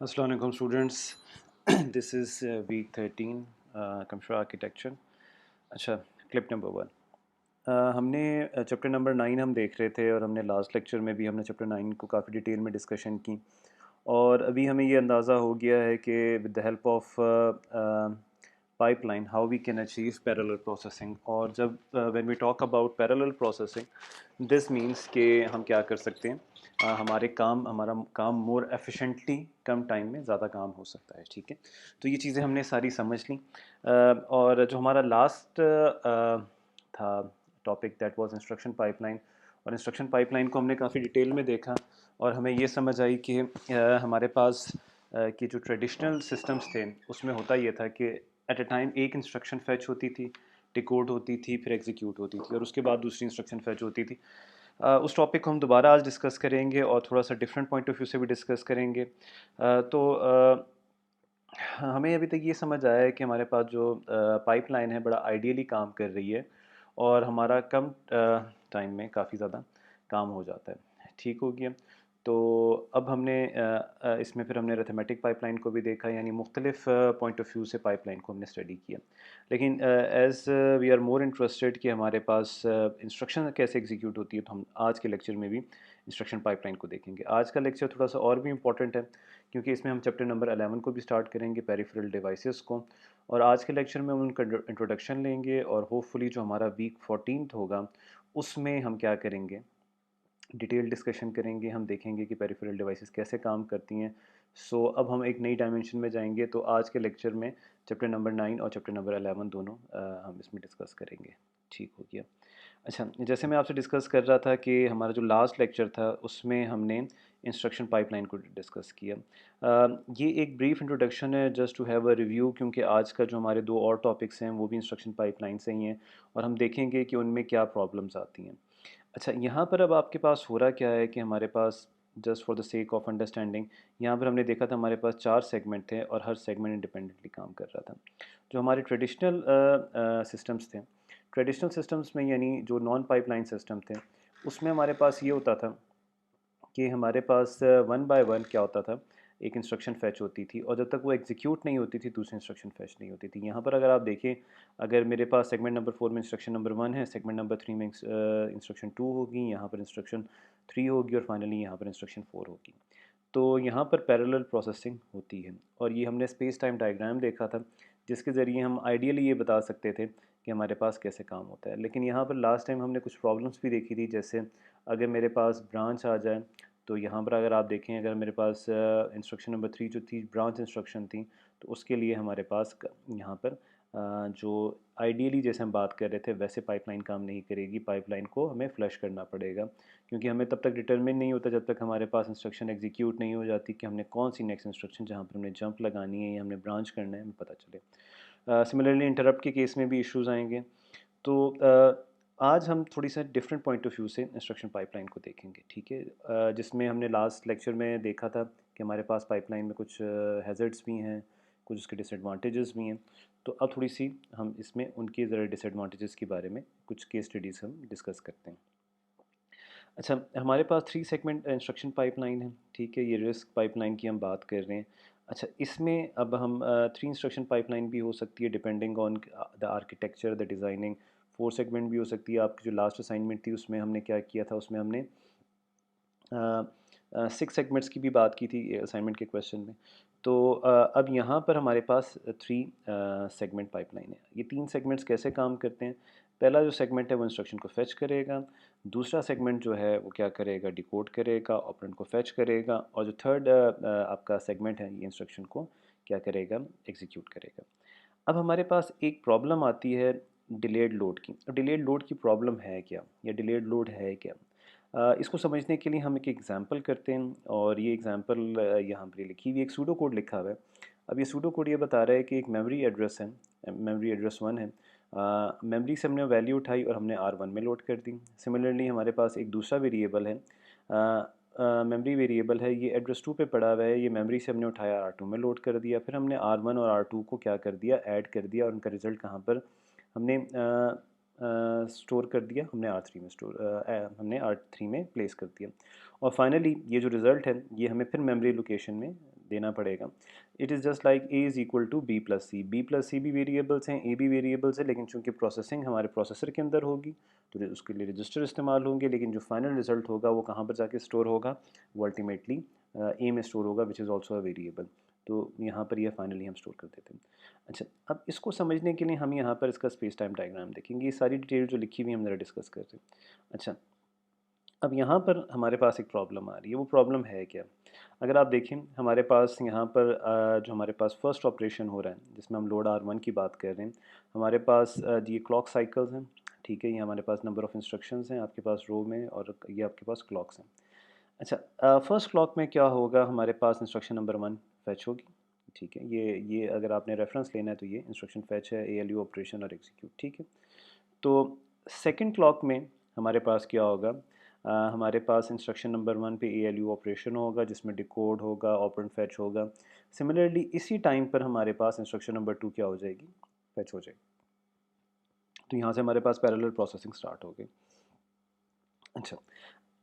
Assalamu alaikum students. This is week 13 computer architecture. अच्छा, clip number 1. हमने chapter number 9 हम देख रहे थे और हमने लास्ट लेक्चर में भी हमने चैप्टर 9 को काफ़ी डिटेल में डिस्कशन की और अभी हमें ये अंदाज़ा हो गया है कि with the help of pipeline how we can achieve parallel processing. और जब when we talk about parallel processing this means कि हम क्या कर सकते हैं, हमारा काम मोर एफिशिएंटली कम टाइम में ज़्यादा काम हो सकता है. ठीक है, तो ये चीज़ें हमने सारी समझ ली. और जो हमारा लास्ट था topic that was instruction pipeline, और इंस्ट्रक्शन पाइपलाइन को हमने काफ़ी डिटेल में देखा और हमें ये समझ आई कि हमारे पास कि जो ट्रेडिशनल सिस्टम्स थे उसमें होता ये था कि एट अ टाइम एक इंस्ट्रक्शन फैच होती थी, डिकोड होती थी, फिर एग्जीक्यूट होती थी और उसके बाद दूसरी इंस्ट्रक्शन फैच होती थी. उस टॉपिक को हम दोबारा आज डिस्कस करेंगे और थोड़ा सा डिफरेंट पॉइंट ऑफ व्यू से भी डिस्कस करेंगे. हमें अभी तक ये समझ आया है कि हमारे पास जो पाइपलाइन है बड़ा आइडियली काम कर रही है और हमारा कम टाइम में काफ़ी ज़्यादा काम हो जाता है. ठीक हो गया. तो अब हमने इसमें फिर हमने अरिथमेटिक पाइपलाइन को भी देखा, यानी मुख्तलिफ पॉइंट ऑफ व्यू से पाइपलाइन को हमने स्टडी किया. लेकिन as we are more interested कि हमारे पास इंस्ट्रक्शन कैसे एग्जीक्यूट होती है, तो हम आज के लेक्चर में भी इंस्ट्रक्शन पाइपलाइन को देखेंगे. आज का लेक्चर थोड़ा सा और भी इम्पोर्टेंट है क्योंकि इसमें हम चैप्टर नंबर 11 को भी स्टार्ट करेंगे, पेरिफेरल डिवाइसेस को. और आज के लेक्चर में हम उनका इंट्रोडक्शन लेंगे और होपफुली जो हमारा वीक 14 होगा उसमें हम क्या करेंगे, डिटेल डिस्कशन करेंगे. हम देखेंगे कि पेरिफेरल डिवाइसेस कैसे काम करती हैं. अब हम एक नई डायमेंशन में जाएंगे. तो आज के लेक्चर में चैप्टर नंबर 9 और चैप्टर नंबर 11 दोनों हम इसमें डिस्कस करेंगे. ठीक हो गया. अच्छा, जैसे मैं आपसे डिस्कस कर रहा था कि हमारा जो लास्ट लेक्चर था उसमें हमने इंस्ट्रक्शन पाइपलाइन को डिस्कस किया. ये एक ब्रीफ इंट्रोडक्शन है just to have a review, क्योंकि आज का जो हमारे दो और टॉपिक्स हैं वो भी इंस्ट्रक्शन पाइपलाइन से ही हैं और हम देखेंगे कि उनमें क्या प्रॉब्लम्स आती हैं. अच्छा, यहाँ पर अब आपके पास हो रहा क्या है कि हमारे पास just for the sake of understanding, यहाँ पर हमने देखा था हमारे पास 4 सेगमेंट थे और हर सेगमेंट इंडिपेंडेंटली काम कर रहा था. जो हमारे ट्रेडिशनल सिस्टम्स थे, ट्रेडिशनल सिस्टम्स में यानी जो नॉन पाइपलाइन सिस्टम थे उसमें हमारे पास ये होता था कि हमारे पास वन बाय वन क्या होता था, एक इंस्ट्रक्शन फैच होती थी और जब तक वो एग्जीक्यूट नहीं होती थी दूसरी इंस्ट्रक्शन फैच नहीं होती थी. यहाँ पर अगर आप देखें, अगर मेरे पास सेगमेंट नंबर 4 में इंस्ट्रक्शन नंबर 1 है, सेगमेंट नंबर 3 में इंस्ट्रक्शन 2 होगी, यहाँ पर इंस्ट्रक्शन 3 होगी और फाइनली यहाँ पर इंस्ट्रक्शन 4 होगी. तो यहाँ पर पैरेलल प्रोसेसिंग होती है और ये हमने स्पेस टाइम डायग्राम देखा था जिसके ज़रिए हम आइडियली ये बता सकते थे कि हमारे पास कैसे काम होता है. लेकिन यहाँ पर लास्ट टाइम हमने कुछ प्रॉब्लम्स भी देखी थी, जैसे अगर मेरे पास ब्रांच आ जाए तो यहाँ पर अगर आप देखें, अगर मेरे पास इंस्ट्रक्शन नंबर 3 जो थी ब्रांच इंस्ट्रक्शन थी, तो उसके लिए हमारे पास यहाँ पर जो आइडियली जैसे हम बात कर रहे थे वैसे पाइपलाइन काम नहीं करेगी. पाइपलाइन को हमें फ्लश करना पड़ेगा क्योंकि हमें तब तक डिटरमिन नहीं होता जब तक हमारे पास इंस्ट्रक्शन एग्जीक्यूट नहीं हो जाती कि हमने कौन सी नेक्स्ट इंस्ट्रक्शन जहाँ पर हमने जंप लगानी है या हमने ब्रांच करना है हमें पता चले. सिमिलरली इंटरप्ट के केस में भी इश्यूज़ आएंगे. तो आज हम थोड़ी सा डिफरेंट पॉइंट ऑफ व्यू से इंस्ट्रक्शन पाइपलाइन को देखेंगे. ठीक है, जिसमें हमने लास्ट लेक्चर में देखा था कि हमारे पास पाइपलाइन में कुछ हैज़र्ड्स भी हैं, कुछ उसके डिसएडवांटेजेस भी हैं. तो अब थोड़ी सी हम इसमें उनके ज़रा डिसएडवांटेजेस के बारे में कुछ केस स्टडीज़ हम डिस्कस करते हैं. अच्छा, हमारे पास 3 सेगमेंट इंस्ट्रक्शन पाइपलाइन है. ठीक है, ये रिस्क पाइपलाइन की हम बात कर रहे हैं. अच्छा, इसमें अब हम 3 इंस्ट्रक्शन पाइपलाइन भी हो सकती है depending on the architecture, the designing. 4 segment भी हो सकती है. आपकी जो लास्ट असाइनमेंट थी उसमें हमने क्या किया था, उसमें हमने 6 सेगमेंट्स की भी बात की थी असाइनमेंट के क्वेश्चन में. तो अब यहाँ पर हमारे पास 3 सेगमेंट पाइपलाइन है. ये 3 सेगमेंट्स कैसे काम करते हैं? पहला जो सेगमेंट है वो इंस्ट्रक्शन को फेच करेगा, दूसरा सेगमेंट जो है वो क्या करेगा, डिकोड करेगा, ऑपरेंड को फेच करेगा, और जो थर्ड आपका सेगमेंट है ये इंस्ट्रक्शन को क्या करेगा, एग्जीक्यूट करेगा. अब हमारे पास एक प्रॉब्लम आती है डिलेड लोड की. डिलेड लोड की प्रॉब्लम है क्या, या डिलेड लोड है क्या? इसको समझने के लिए हम एक एग्जांपल करते हैं और ये एग्जांपल यहाँ पर लिखी हुई एक सूडो कोड लिखा हुआ है. अब ये सूडो कोड ये बता रहा है कि एक मेमोरी एड्रेस है, मेमोरी एड्रेस 1 है. मेमोरी से हमने वैल्यू उठाई और हमने R1 में लोड कर दी. सिमिलरली हमारे पास एक दूसरा वेरिएबल है, मेमोरी वेरिएबल है, ये एड्रेस 2 पे पड़ा हुआ है. ये मेमोरी से हमने उठाया R2 में लोड कर दिया. फिर हमने R1 और R2 को क्या कर दिया, ऐड कर दिया, और उनका रिज़ल्ट कहाँ पर हमने स्टोर कर दिया, हमने R3 में हमने R3 में प्लेस कर दिया. और फाइनली ये जो रिज़ल्ट है ये हमें फिर मेमोरी लोकेशन में देना पड़ेगा। It is just like a is equal to b plus c. B plus c भी वेरिएबल्स हैं, ए भी वेरिएबल्स है, लेकिन चूंकि प्रोसेसिंग हमारे प्रोसेसर के अंदर होगी तो उसके लिए रजिस्टर इस्तेमाल होंगे, लेकिन जो फाइनल रिजल्ट होगा वो कहाँ पर जाके स्टोर होगा, वो अल्टीमेटली ए में स्टोर होगा, which is also a variable. तो यहाँ पर यह फाइनली हम स्टोर कर देते हैं। अच्छा, अब इसको समझने के लिए हम यहाँ पर इसका स्पेस टाइम डायग्राम देखेंगे। ये सारी डिटेल जो लिखी हुई हम ज़रा डिस्कस करते हैं। अच्छा, अब यहाँ पर हमारे पास एक प्रॉब्लम आ रही है। वो प्रॉब्लम है क्या? अगर आप देखें हमारे पास यहाँ पर जो हमारे पास फर्स्ट ऑपरेशन हो रहा है जिसमें हम लोड R1 की बात कर रहे हैं, हमारे पास ये क्लॉक साइकिल्स हैं, ठीक है। ये हमारे पास नंबर ऑफ़ इंस्ट्रक्शंस हैं आपके पास रो में, और ये आपके पास क्लॉक्स हैं। अच्छा, फर्स्ट क्लॉक में क्या होगा, हमारे पास इंस्ट्रक्शन नंबर 1 फैच होगी, ठीक है। ये अगर आपने रेफरेंस लेना है तो ये इंस्ट्रक्शन फैच है, ALU ऑपरेशन और एग्जीक्यूट, ठीक है। तो सेकंड क्लॉक में हमारे पास क्या होगा, हमारे पास इंस्ट्रक्शन नंबर 1 पे ALU ऑपरेशन होगा जिसमें डिकोड होगा, ऑपरेंड फैच होगा। सिमिलरली इसी टाइम पर हमारे पास इंस्ट्रक्शन नंबर 2 क्या हो जाएगी, फैच हो जाएगी। तो यहाँ से हमारे पास पैरेलल प्रोसेसिंग स्टार्ट हो गई। अच्छा,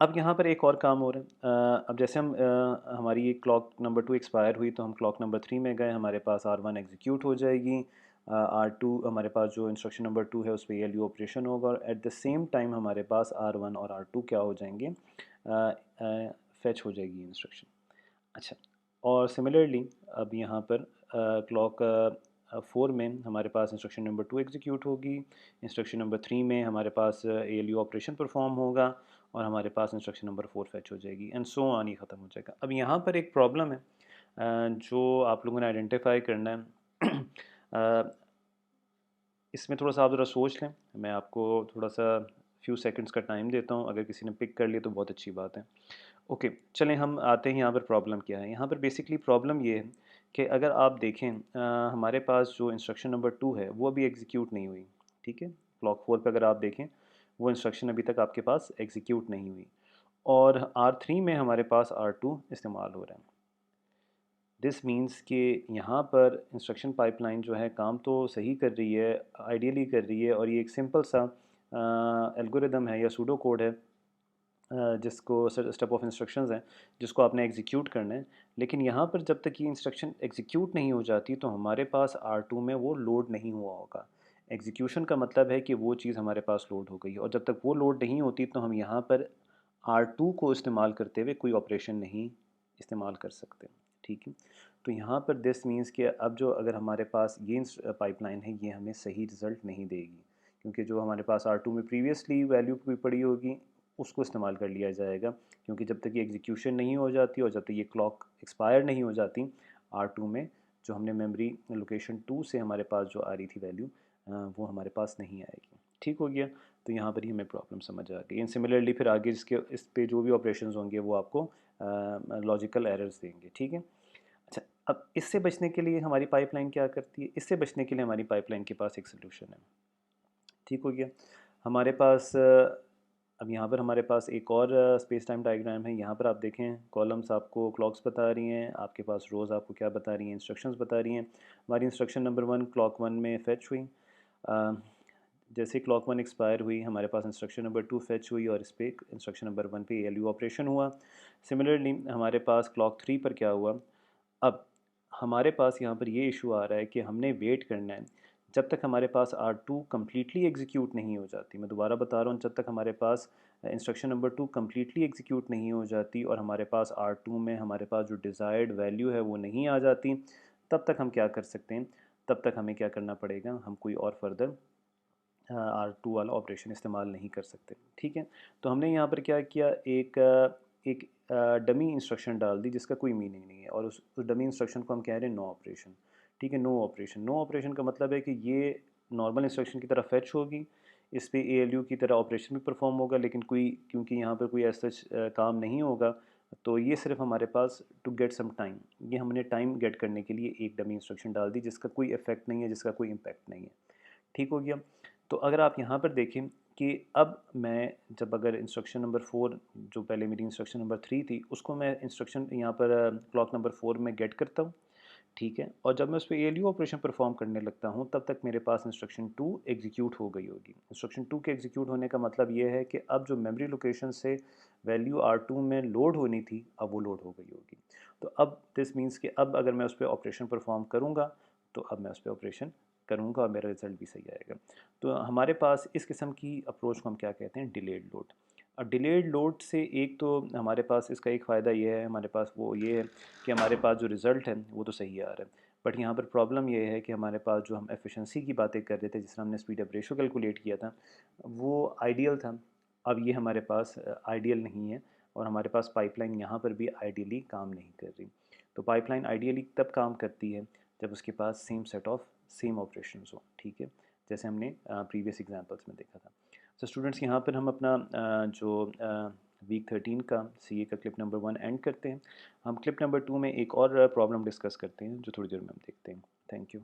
अब यहाँ पर एक और काम हो रहा है। अब जैसे हम हमारी ये क्लॉक नंबर 2 एक्सपायर हुई तो हम क्लॉक नंबर 3 में गए, हमारे पास R1 एग्जीक्यूट हो जाएगी, R2 हमारे पास जो इंस्ट्रक्शन नंबर 2 है उस पर ALU ऑपरेशन होगा, और एट द सेम टाइम हमारे पास R1 और R2 क्या हो जाएंगे, फैच हो जाएगी इंस्ट्रक्शन। अच्छा, और सिमिलरली अब यहाँ पर क्लॉक 4 में हमारे पास इंस्ट्रक्शन नंबर 2 एग्जीक्यूट होगी, इंस्ट्रक्शन नंबर 3 में हमारे पास ALU ऑपरेशन परफॉर्म होगा, और हमारे पास इंस्ट्रक्शन नंबर 4 फैच हो जाएगी, एंड सो ऑन, ये ख़त्म हो जाएगा। अब यहाँ पर एक प्रॉब्लम है जो आप लोगों ने आइडेंटिफाई करना है। इसमें थोड़ा सा आप ज़रा सोच लें, मैं आपको थोड़ा सा फ्यू सेकंड्स का टाइम देता हूँ, अगर किसी ने पिक कर लिया तो बहुत अच्छी बात है। ओके, चलें हम आते हैं यहाँ पर प्रॉब्लम क्या है। यहाँ पर बेसिकली प्रॉब्लम ये है कि अगर आप देखें हमारे पास जो इंस्ट्रक्शन नंबर 2 है वो अभी एग्जीक्यूट नहीं हुई, ठीक है। क्लॉक 4 पे अगर आप देखें वो इंस्ट्रक्शन अभी तक आपके पास एग्जीक्यूट नहीं हुई, और R3 में हमारे पास R2 इस्तेमाल हो रहा है। दिस मीन्स कि यहाँ पर इंस्ट्रक्शन पाइपलाइन जो है काम तो सही कर रही है, आइडियली कर रही है, और ये एक सिंपल सा एल्गोरिदम है या सूडो कोड है, जिसको स्टेप ऑफ इंस्ट्रक्शंस हैं जिसको आपने एग्जीक्यूट करना है। लेकिन यहाँ पर जब तक ये इंस्ट्रक्शन एग्जीक्यूट नहीं हो जाती तो हमारे पास R2 में वो लोड नहीं हुआ होगा। एग्जीक्यूशन का मतलब है कि वो चीज़ हमारे पास लोड हो गई, और जब तक वो लोड नहीं होती तो हम यहाँ पर R2 को इस्तेमाल करते हुए कोई ऑपरेशन नहीं इस्तेमाल कर सकते, ठीक है। तो यहाँ पर दिस मीन्स कि अब जो अगर हमारे पास ये पाइपलाइन है ये हमें सही रिज़ल्ट नहीं देगी, क्योंकि जो हमारे पास R2 में प्रीवियसली वैल्यू कोई पड़ी होगी उसको इस्तेमाल कर लिया जाएगा, क्योंकि जब तक ये एग्जीक्यूशन नहीं हो जाती और जब तक ये क्लॉक एक्सपायर नहीं हो जाती R2 में, जो हमने मेमोरी लोकेशन 2 से हमारे पास जो आ रही थी वैल्यू, वो हमारे पास नहीं आएगी। ठीक हो गया, तो यहाँ पर ही हमें प्रॉब्लम समझ आ गई। एंड सिमिलरली फिर आगे इसके इस पे जो भी ऑपरेशंस होंगे वो आपको लॉजिकल एरर्स देंगे, ठीक है। अच्छा, अब इससे बचने के लिए हमारी पाइपलाइन क्या करती है, इससे बचने के लिए हमारी पाइपलाइन के पास एक सोल्यूशन है। ठीक हो गया, हमारे पास अब यहाँ पर हमारे पास एक और स्पेस टाइम डायग्राम है। यहाँ पर आप देखें कॉलम्स आपको क्लॉक्स बता रही हैं, आपके पास रोज़ आपको क्या बता रही हैं, इंस्ट्रक्शंस बता रही हैं। हमारी इंस्ट्रक्शन नंबर 1 क्लॉक 1 में फैच हुई, जैसे क्लॉक 1 एक्सपायर हुई हमारे पास इंस्ट्रक्शन नंबर 2 फैच हुई, और इस पर इंस्ट्रक्शन नंबर 1 पे ALU ऑपरेशन हुआ। सिमिलरली हमारे पास क्लॉक 3 पर क्या हुआ, अब हमारे पास यहाँ पर ये इशू आ रहा है कि हमने वेट करना है जब तक हमारे पास R2 कम्प्लीटली एग्जीक्यूट नहीं हो जाती। मैं दोबारा बता रहा हूँ, जब तक हमारे पास इंस्ट्रक्शन नंबर 2 कम्प्लीटली एग्जीक्यूट नहीं हो जाती और हमारे पास R2 में हमारे पास जो डिज़ायर्ड वैल्यू है वो नहीं आ जाती, तब तक हम क्या कर सकते हैं, तब तक हमें क्या करना पड़ेगा, हम कोई और फर्दर R2 वाला ऑपरेशन इस्तेमाल नहीं कर सकते, ठीक है। तो हमने यहाँ पर क्या किया, एक डमी इंस्ट्रक्शन डाल दी जिसका कोई मीनिंग नहीं है, और उस डमी इंस्ट्रक्शन को हम कह रहे हैं नो ऑपरेशन, ठीक है। नो ऑपरेशन, नो ऑपरेशन का मतलब है कि ये नॉर्मल इंस्ट्रक्शन की तरह फैच होगी, इस पर ALU की तरह ऑपरेशन भी परफॉर्म होगा, लेकिन कोई क्योंकि यहाँ पर कोई ऐसा काम नहीं होगा, तो ये सिर्फ हमारे पास टू गेट सम टाइम, ये हमने टाइम गेट करने के लिए एक डमी इंस्ट्रक्शन डाल दी जिसका कोई इफेक्ट नहीं है, जिसका कोई इम्पैक्ट नहीं है। ठीक हो गया, तो अगर आप यहाँ पर देखें कि अब मैं जब अगर इंस्ट्रक्शन नंबर 4 जो पहले मेरी इंस्ट्रक्शन नंबर 3 थी उसको मैं इंस्ट्रक्शन यहाँ पर क्लॉक नंबर 4 में गेट करता हूँ, ठीक है। और जब मैं उस पे ALU ऑपरेशन परफॉर्म करने लगता हूँ तब तक मेरे पास इंस्ट्रक्शन 2 एग्जीक्यूट हो गई होगी। इंस्ट्रक्शन 2 के एग्जीक्यूट होने का मतलब ये है कि अब जो मेमोरी लोकेशन से वैल्यू R2 में लोड होनी थी अब वो लोड हो गई होगी। तो अब दिस मीन्स कि अब अगर मैं उस पर ऑपरेशन परफॉर्म करूँगा तो अब मैं उस पर ऑपरेशन करूँगा और मेरा रिजल्ट भी सही आएगा। तो हमारे पास इस किस्म की अप्रोच को हम क्या कहते हैं, डिलेड लोड। और डिलेड लोड से एक तो हमारे पास इसका एक फ़ायदा ये है, हमारे पास वो ये है कि हमारे पास जो रिज़ल्ट है वो तो सही आ रहा है। बट यहाँ पर प्रॉब्लम ये है कि हमारे पास जो हम एफिशिएंसी की बातें कर रहे थे, जिस तरह हमने स्पीड अप रेशो कैलकुलेट किया था, वो आइडियल था। अब ये हमारे पास आइडियल नहीं है और हमारे पास पाइपलाइन यहाँ पर भी आइडियली काम नहीं कर रही। तो पाइपलाइन आइडियली तब काम करती है जब उसके पास same set of same operations हो, ठीक है, जैसे हमने प्रीवियस एग्जांपल्स में देखा था। तो स्टूडेंट्स, यहाँ पर हम अपना जो वीक 13 का CA का क्लिप नंबर 1 एंड करते हैं। हम क्लिप नंबर 2 में एक और प्रॉब्लम डिस्कस करते हैं जो थोड़ी देर में हम देखते हैं। Thank you.